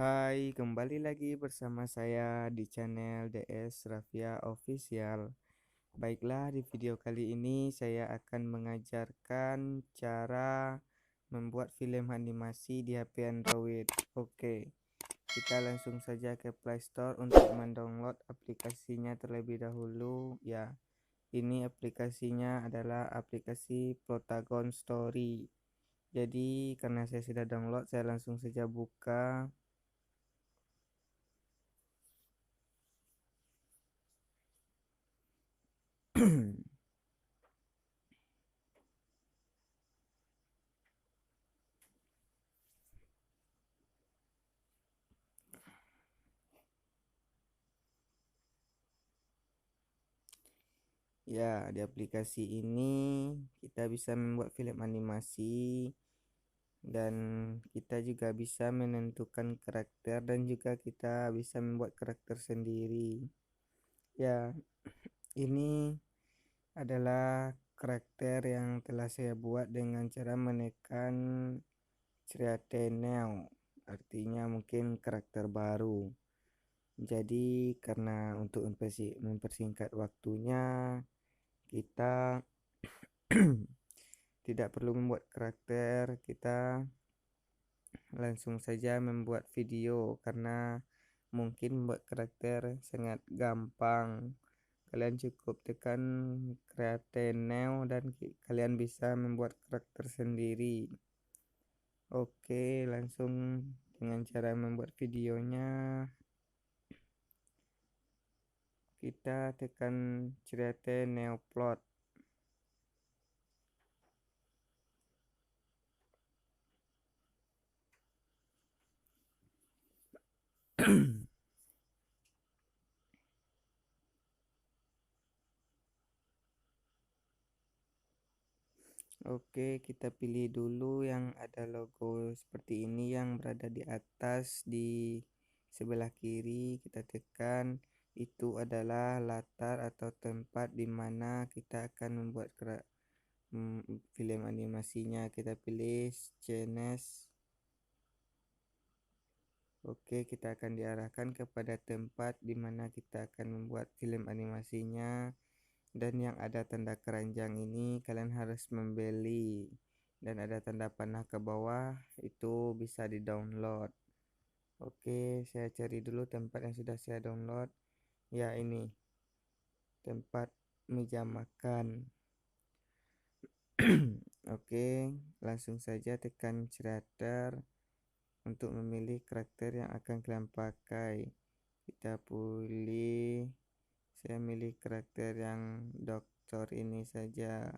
Hai, kembali lagi bersama saya di channel DS Rafia Official. Baiklah, di video kali ini saya akan mengajarkan cara membuat film animasi di HP Android. Oke, kita langsung saja ke Play Store untuk mendownload aplikasinya terlebih dahulu. Ya, ini aplikasinya adalah aplikasi Protagon Story. Jadi, karena saya sudah download, saya langsung saja buka. Ya, di aplikasi ini kita bisa membuat film animasi dan kita juga bisa menentukan karakter dan juga kita bisa membuat karakter sendiri. Ya, ini adalah karakter yang telah saya buat dengan cara menekan Create Now. Artinya mungkin karakter baru. Jadi karena untuk mempersingkat waktunya kita tidak perlu membuat karakter, kita langsung saja membuat video karena mungkin membuat karakter sangat gampang. Kalian cukup tekan Create Now dan kalian bisa membuat karakter sendiri. Oke, langsung dengan cara membuat videonya kita tekan Create New Plot. Oke, kita pilih dulu yang ada logo seperti ini yang berada di atas di sebelah kiri. Kita tekan, itu adalah latar atau tempat di mana kita akan membuat film animasinya. Kita pilih Scenes. Oke, kita akan diarahkan kepada tempat di mana kita akan membuat film animasinya. Dan yang ada tanda keranjang ini kalian harus membeli, dan ada tanda panah ke bawah, itu bisa di download. Oke, saya cari dulu tempat yang sudah saya download. Ya, ini tempat meja makan. Oke, langsung saja tekan creator untuk memilih karakter yang akan kalian pakai. Kita pilih, saya milih karakter yang dokter ini saja.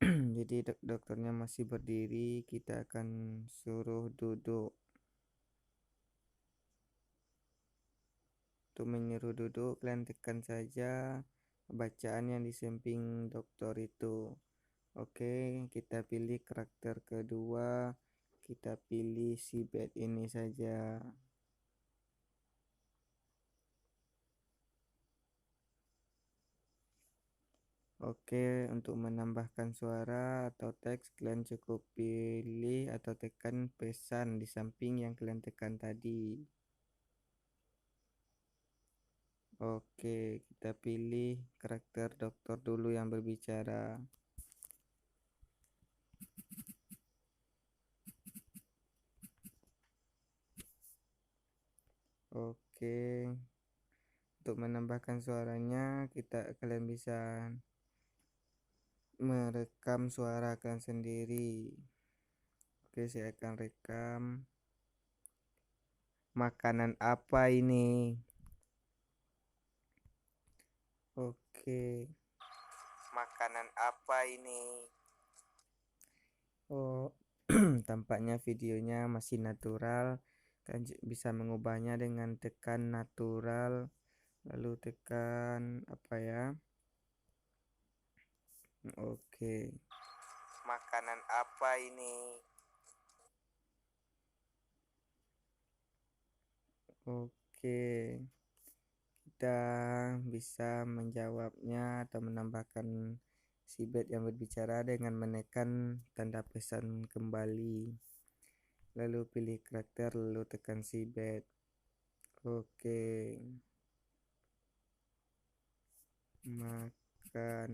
Jadi dokternya masih berdiri, kita akan suruh duduk. Untuk menyuruh duduk, kalian tekan saja bacaan yang di samping dokter itu. Oke, kita pilih karakter kedua, kita pilih si bed ini saja. Oke, untuk menambahkan suara atau teks, kalian cukup pilih atau tekan pesan di samping yang kalian tekan tadi. Oke, kita pilih karakter dokter dulu yang berbicara. Oke, untuk menambahkan suaranya, kalian bisa merekam suara kalian sendiri. Oke, saya akan rekam. Makanan apa ini? Oke, makanan apa ini? Oh, tampaknya videonya masih natural. Kalian bisa mengubahnya dengan tekan natural, lalu tekan apa ya? Oke, makanan apa ini? Oke, kita bisa menjawabnya atau menambahkan si bed yang berbicara dengan menekan tanda pesan kembali, lalu pilih karakter, lalu tekan si bed. Oke, makan.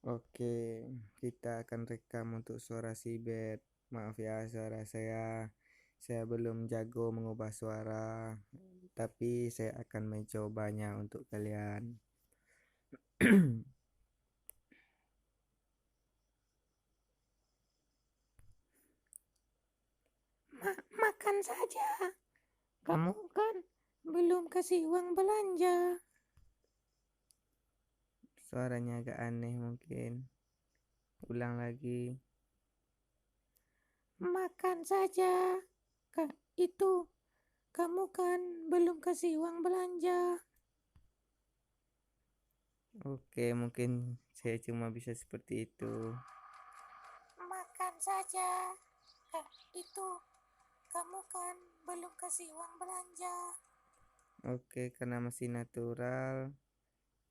Oke, kita akan rekam untuk suara si bed. Maaf ya, suara saya belum jago mengubah suara, tapi saya akan mencobanya untuk kalian. Makan saja. Kamu kan belum kasih uang belanja. Suaranya agak aneh mungkin. Ulang lagi. Makan saja. Itu, kamu kan belum kasih uang belanja. Oke, mungkin saya cuma bisa seperti itu. Makan saja. Itu, kamu kan belum kasih uang belanja. Oke, karena masih natural,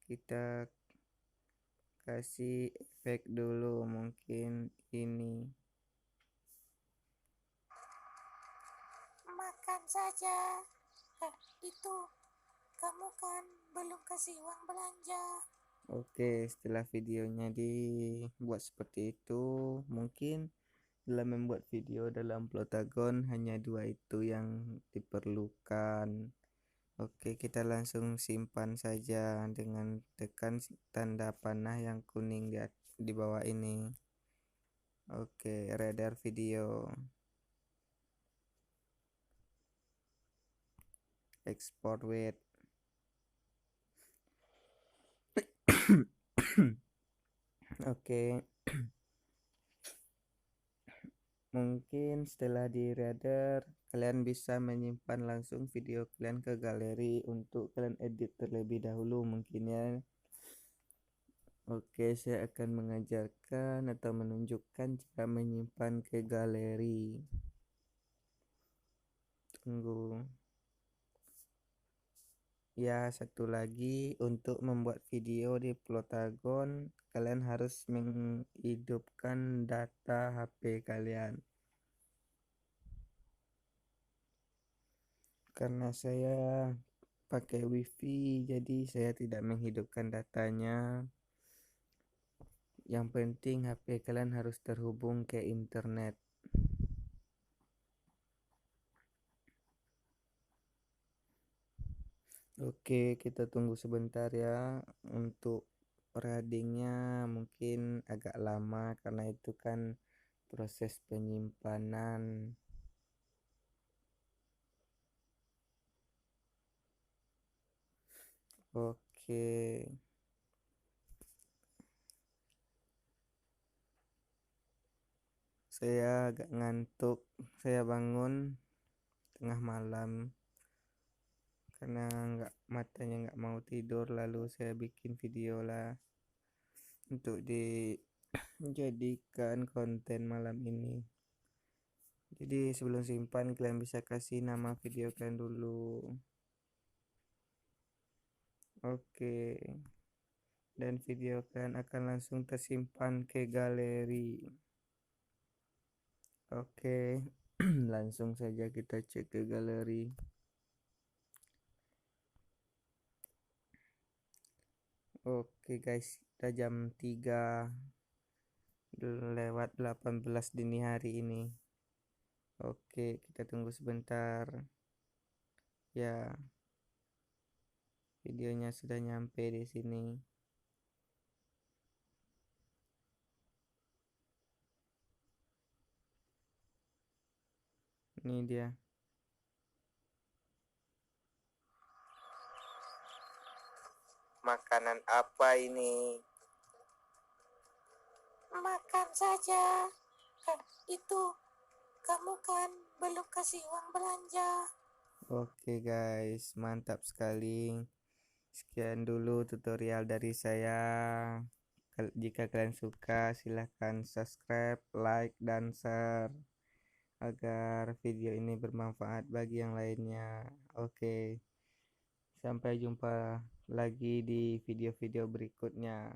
kita kasih efek dulu, mungkin ini. Makan saja. Itu, kamu kan belum kasih uang belanja. Oke, setelah videonya dibuat seperti itu, mungkin dalam membuat video dalam Plotagon hanya dua itu yang diperlukan. Oke, kita langsung simpan saja dengan tekan tanda panah yang kuning di bawah ini. Oke, radar video. Export with. Oke. Mungkin setelah di radar, kalian bisa menyimpan langsung video kalian ke galeri untuk kalian edit terlebih dahulu mungkin ya. Oke, saya akan mengajarkan atau menunjukkan cara menyimpan ke galeri. Tunggu. Ya, satu lagi, untuk membuat video di Plotagon, kalian harus menghidupkan data HP kalian. Karena saya pakai WiFi, jadi saya tidak menghidupkan datanya. Yang penting HP kalian harus terhubung ke internet. Oke, kita tunggu sebentar ya. Untuk readingnya mungkin agak lama karena itu kan proses penyimpanan. Oke, saya agak ngantuk. Saya bangun tengah malam karena matanya nggak mau tidur, lalu saya bikin video lah untuk dijadikan konten malam ini. Jadi sebelum simpan, kalian bisa kasih nama video kalian dulu. Oke, dan video kalian akan langsung tersimpan ke galeri. Oke, langsung saja kita cek ke galeri. Oke guys, kita jam 3 lewat 18 dini hari ini. Oke, kita tunggu sebentar. Ya, videonya sudah nyampe di sini. Ini dia. Makanan apa ini? Makan saja. Itu, kamu kan belum kasih uang belanja. Oke guys, mantap sekali. Sekian dulu tutorial dari saya. Jika kalian suka, silahkan subscribe, like, dan share agar video ini bermanfaat bagi yang lainnya. Oke, sampai jumpa lagi di video-video berikutnya.